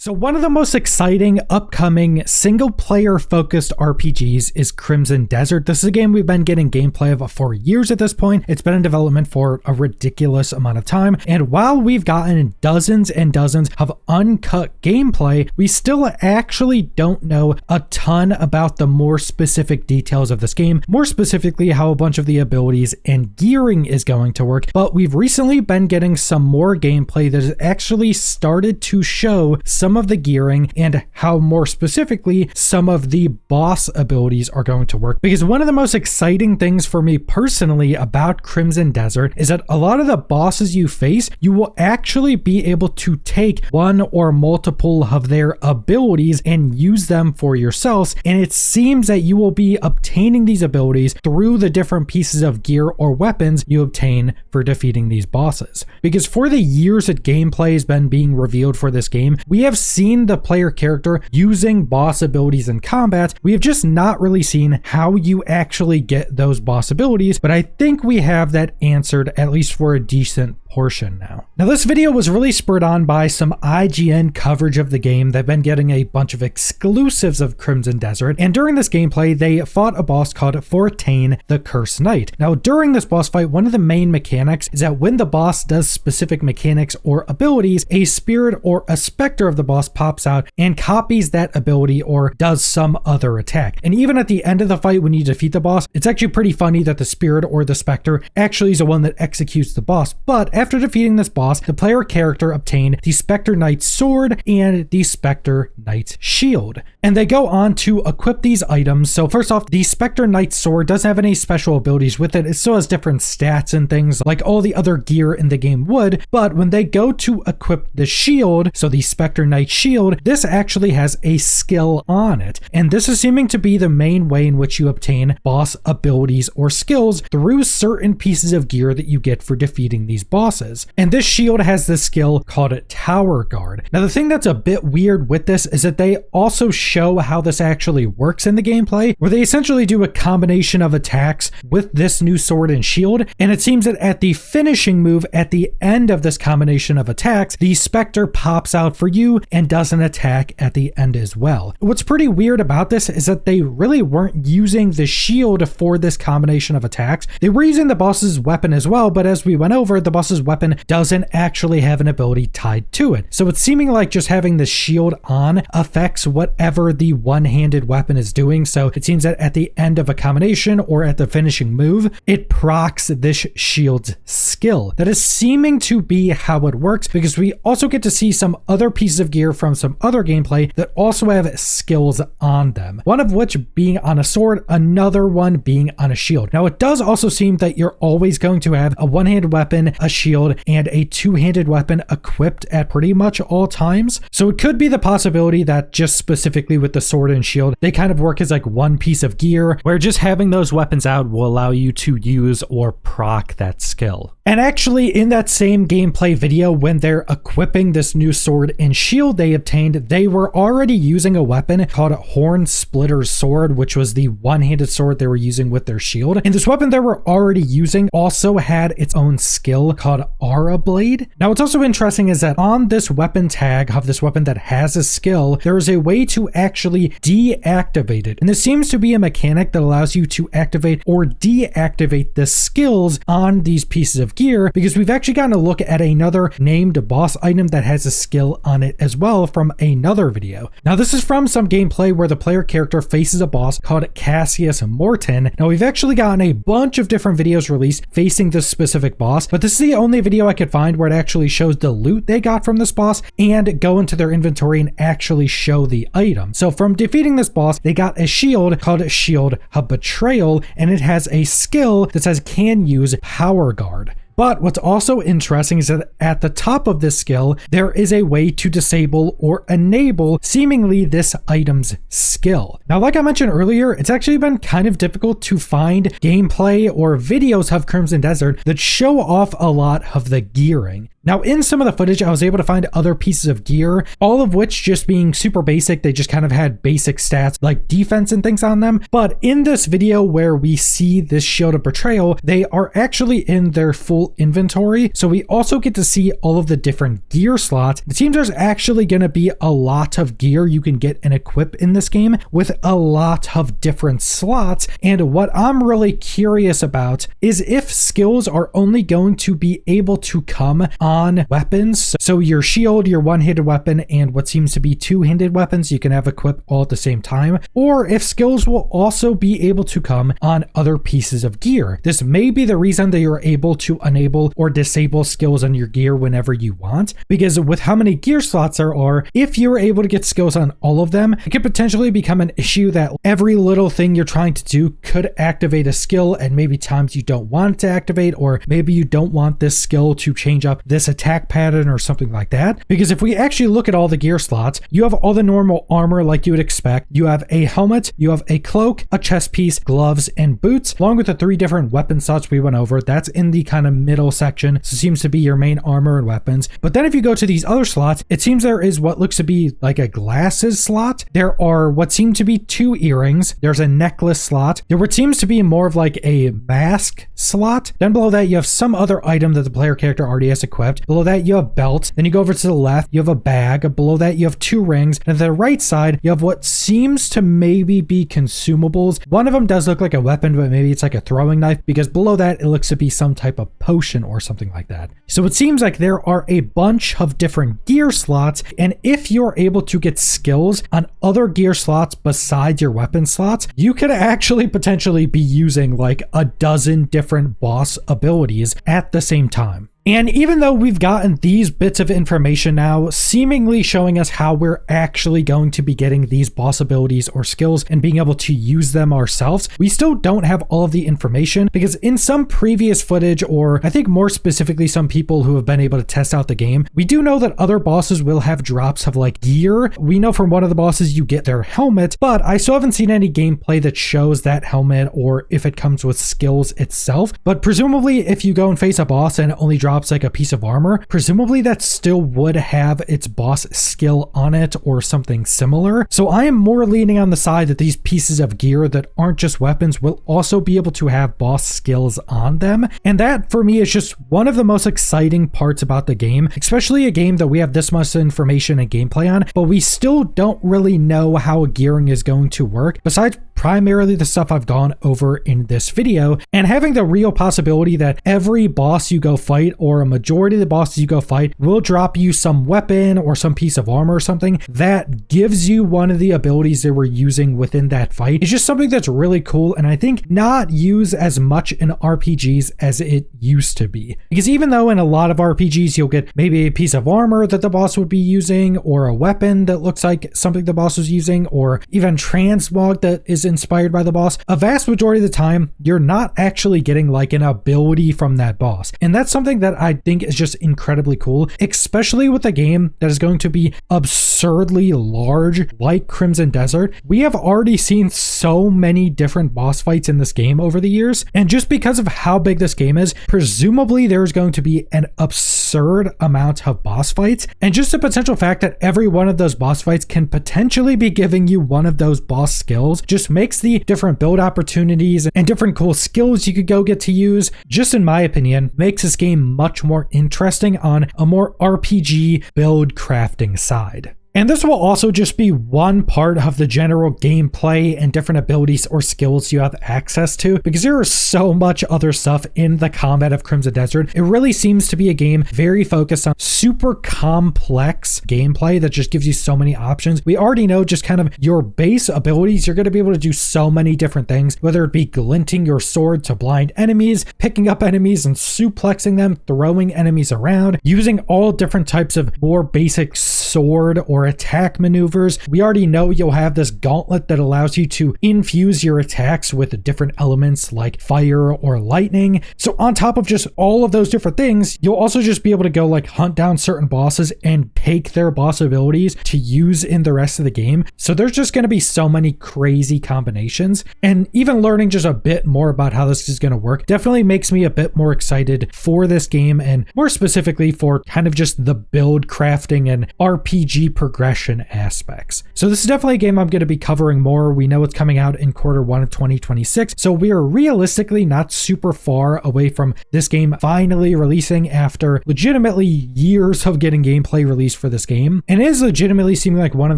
So one of the most exciting upcoming single-player focused RPGs is Crimson Desert. This is a game we've been getting gameplay of for years at this point. It's been in development for a ridiculous amount of time. And while we've gotten dozens and dozens of uncut gameplay, we still actually don't know a ton about the more specific details of this game, more specifically how a bunch of the abilities and gearing is going to work. But we've recently been getting some more gameplay that has actually started to show some of the gearing and how more specifically some of the boss abilities are going to work. Because one of the most exciting things for me personally about Crimson Desert is that a lot of the bosses you face, you will actually be able to take one or multiple of their abilities and use them for yourselves. And it seems that you will be obtaining these abilities through the different pieces of gear or weapons you obtain for defeating these bosses. Because for the years that gameplay has been being revealed for this game, we have seen the player character using boss abilities in combat. We have just not really seen how you actually get those boss abilities, but I think we have that answered at least for a decent portion now. Now this video was really spurred on by some IGN coverage of the game. They've been getting a bunch of exclusives of Crimson Desert, and during this gameplay they fought a boss called Fortane the Cursed Knight. Now during this boss fight, one of the main mechanics is that when the boss does specific mechanics or abilities, a spirit or a specter of the boss pops out and copies that ability or does some other attack. And even at the end of the fight when you defeat the boss, it's actually pretty funny that the spirit or the specter actually is the one that executes the boss. But after defeating this boss, the player character obtained the Spectre Knight's sword and the Spectre Knight's shield. And they go on to equip these items. So first off, the Spectre Knight's sword doesn't have any special abilities with it. It still has different stats and things like all the other gear in the game would. But when they go to equip the shield, so the Spectre Knight shield, this actually has a skill on it. And this is seeming to be the main way in which you obtain boss abilities or skills through certain pieces of gear that you get for defeating these bosses. And this shield has this skill called Tower Guard. Now the thing that's a bit weird with this is that they also show how this actually works in the gameplay, where they essentially do a combination of attacks with this new sword and shield. And it seems that at the finishing move at the end of this combination of attacks, the Spectre pops out for you and does an attack at the end as well. What's pretty weird about this is that they really weren't using the shield for this combination of attacks. They were using the boss's weapon as well, but as we went over, the boss's weapon doesn't actually have an ability tied to it. So it's seeming like just having the shield on affects whatever the one-handed weapon is doing. So it seems that at the end of a combination or at the finishing move, it procs this shield's skill. That is seeming to be how it works, because we also get to see some other pieces of gear from some other gameplay that also have skills on them. One of which being on a sword, another one being on a shield. Now it does also seem that you're always going to have a one-handed weapon, a shield, and a two-handed weapon equipped at pretty much all times. So it could be the possibility that just specifically with the sword and shield, they kind of work as like one piece of gear, where just having those weapons out will allow you to use or proc that skill. And actually in that same gameplay video, when they're equipping this new sword and shield they obtained, they were already using a weapon called Horn Splitter's Sword, which was the one-handed sword they were using with their shield. And this weapon they were already using also had its own skill called Aura Blade. Now what's also interesting is that on this weapon tag of this weapon that has a skill, there is a way to actually deactivate it. And this seems to be a mechanic that allows you to activate or deactivate the skills on these pieces of gear, because we've actually gotten a look at another named boss item that has a skill on it as well from another video. Now this is from some gameplay where the player character faces a boss called Cassius Morton. Now we've actually gotten a bunch of different videos released facing this specific boss, but this is the only video I could find where it actually shows the loot they got from this boss and go into their inventory and actually show the item. So from defeating this boss, they got a shield called Shield of Betrayal, and it has a skill that says can use Power Guard. But what's also interesting is that at the top of this skill, there is a way to disable or enable seemingly this item's skill. Now, like I mentioned earlier, it's actually been kind of difficult to find gameplay or videos of Crimson Desert that show off a lot of the gearing. Now, in some of the footage, I was able to find other pieces of gear, all of which just being super basic. They just kind of had basic stats like defense and things on them. But in this video where we see this Shield of Betrayal, they are actually in their full inventory. So we also get to see all of the different gear slots. It seems there's actually going to be a lot of gear you can get and equip in this game with a lot of different slots. And what I'm really curious about is if skills are only going to be able to come on weapons. So your shield, your one-handed weapon, and what seems to be two-handed weapons you can have equipped all at the same time, or if skills will also be able to come on other pieces of gear. This may be the reason that you're able to enable or disable skills on your gear whenever you want, because with how many gear slots there are, if you're able to get skills on all of them, it could potentially become an issue that every little thing you're trying to do could activate a skill, and maybe times you don't want it to activate, or maybe you don't want this skill to change up this attack pattern or something like that. Because if we actually look at all the gear slots, you have all the normal armor like you would expect. You have a helmet, you have a cloak, a chest piece, gloves, and boots, along with the 3 different weapon slots we went over. That's in the kind of middle section, so it seems to be your main armor and weapons. But then if you go to these other slots, it seems there is what looks to be like a glasses slot. There are what seem to be 2 earrings. There's a necklace slot. There what seems to be more of like a mask slot. Then below that, you have some other item that the player character already has equipped. Below that, you have belt. Then you go over to the left, you have a bag. Below that, you have 2 rings. And at the right side, you have what seems to maybe be consumables. One of them does look like a weapon, but maybe it's like a throwing knife, because below that, it looks to be some type of potion or something like that. So it seems like there are a bunch of different gear slots, and if you're able to get skills on other gear slots besides your weapon slots, you could actually potentially be using like a dozen different boss abilities at the same time. And even though we've gotten these bits of information now, seemingly showing us how we're actually going to be getting these boss abilities or skills and being able to use them ourselves, we still don't have all of the information, because in some previous footage, or I think more specifically some people who have been able to test out the game, we do know that other bosses will have drops of like gear. We know from one of the bosses you get their helmet, but I still haven't seen any gameplay that shows that helmet or if it comes with skills itself. But presumably if you go and face a boss and it only drops like a piece of armor, presumably that still would have its boss skill on it or something similar. So I am more leaning on the side that these pieces of gear that aren't just weapons will also be able to have boss skills on them. And that for me is just one of the most exciting parts about the game, especially a game that we have this much information and gameplay on, but we still don't really know how gearing is going to work, besides primarily the stuff I've gone over in this video, and having the real possibility that every boss you go fight, or a majority of the bosses you go fight, will drop you some weapon or some piece of armor or something that gives you one of the abilities they were using within that fight. It's just something that's really cool, and I think not used as much in RPGs as it used to be. Because even though in a lot of RPGs you'll get maybe a piece of armor that the boss would be using, or a weapon that looks like something the boss was using, or even transmog that is inspired by the boss, a vast majority of the time you're not actually getting like an ability from that boss. And that's something that I think is just incredibly cool, especially with a game that is going to be absurdly large like Crimson Desert. We have already seen so many different boss fights in this game over the years, and just because of how big this game is, presumably there's going to be an absurd amount of boss fights, and just the potential fact that every one of those boss fights can potentially be giving you one of those boss skills just makes the different build opportunities and different cool skills you could go get to use, just in my opinion, makes this game much more interesting on a more RPG build crafting side. And this will also just be one part of the general gameplay and different abilities or skills you have access to, because there is so much other stuff in the combat of Crimson Desert. It really seems to be a game very focused on super complex gameplay that just gives you so many options. We already know just kind of your base abilities. You're going to be able to do so many different things, whether it be glinting your sword to blind enemies, picking up enemies and suplexing them, throwing enemies around, using all different types of more basic sword or more attack maneuvers. We already know you'll have this gauntlet that allows you to infuse your attacks with different elements like fire or lightning. So on top of just all of those different things, you'll also just be able to go like hunt down certain bosses and take their boss abilities to use in the rest of the game. So there's just going to be so many crazy combinations, and even learning just a bit more about how this is going to work definitely makes me a bit more excited for this game, and more specifically for kind of just the build crafting and RPG progression aspects. So this is definitely a game I'm going to be covering more. We know it's coming out in Q1 of 2026, so we are realistically not super far away from this game finally releasing after legitimately years of getting gameplay released for this game. And it is legitimately seeming like one of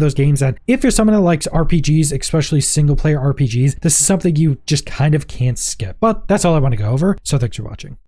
those games that if you're someone that likes RPGs, especially single player RPGs, this is something you just kind of can't skip. But that's all I want to go over, so thanks for watching.